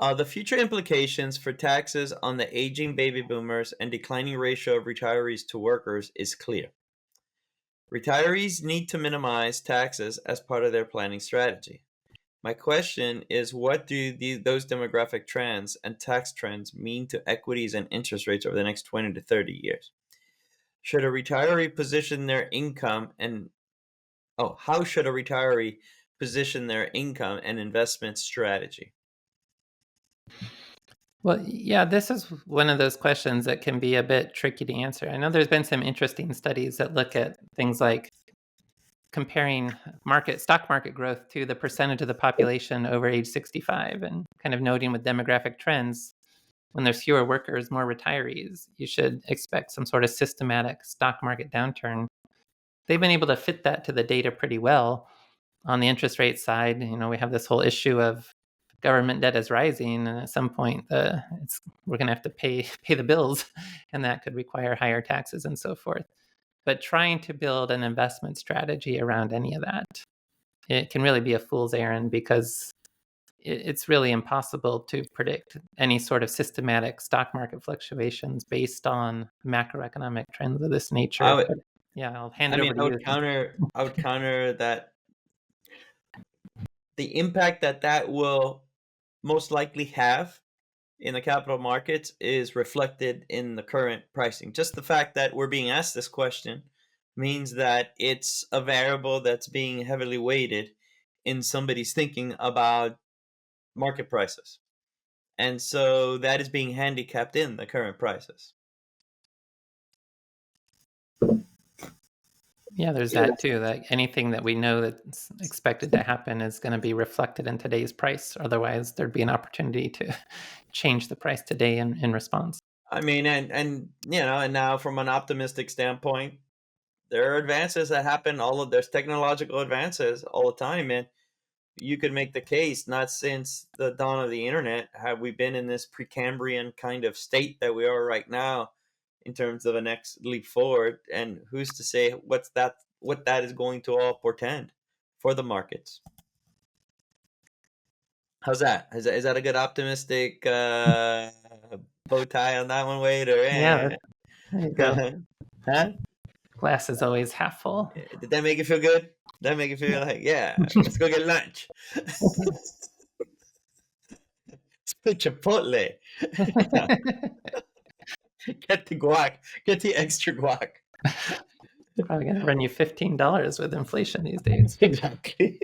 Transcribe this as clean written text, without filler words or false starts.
The future implications for taxes on the aging baby boomers and declining ratio of retirees to workers is clear. Retirees need to minimize taxes as part of their planning strategy. My question is, what do those demographic trends and tax trends mean to equities and interest rates over the next 20 to 30 years? Should a retiree position their income and how should a retiree position their income and investment strategy? Well, yeah, this is one of those questions that can be a bit tricky to answer. I know there's been some interesting studies that look at things like comparing stock market growth to the percentage of the population over age 65 and kind of noting with demographic trends, when there's fewer workers, more retirees, you should expect some sort of systematic stock market downturn. They've been able to fit that to the data pretty well. On the interest rate side, we have this whole issue of government debt is rising, and at some point, we're going to have to pay the bills, and that could require higher taxes and so forth. But trying to build an investment strategy around any of that, it can really be a fool's errand because it's really impossible to predict any sort of systematic stock market fluctuations based on macroeconomic trends of this nature. I'll hand it over to you. I would counter that the impact that will most likely have in the capital markets is reflected in the current pricing. Just the fact that we're being asked this question means that it's a variable that's being heavily weighted in somebody's thinking about market prices. And so that is being handicapped in the current prices. Yeah, there's that too. That anything that we know that's expected to happen is going to be reflected in today's price. Otherwise, there'd be an opportunity to change the price today in response. I mean, and now from an optimistic standpoint, there are advances that happen. There's technological advances all the time, and you could make the case, not since the dawn of the internet have we been in this Precambrian kind of state that we are right now in terms of a next leap forward. And who's to say what that is going to all portend for the markets? How's that? Is that a good optimistic bow tie on that one, Wade? Or yeah, there you go. Huh? Glass is always half full. Did that make you feel good? That make you feel like, yeah, let's go get lunch. Chipotle. Get the guac. Get the extra guac. They're probably going to run you $15 with inflation these days. Exactly.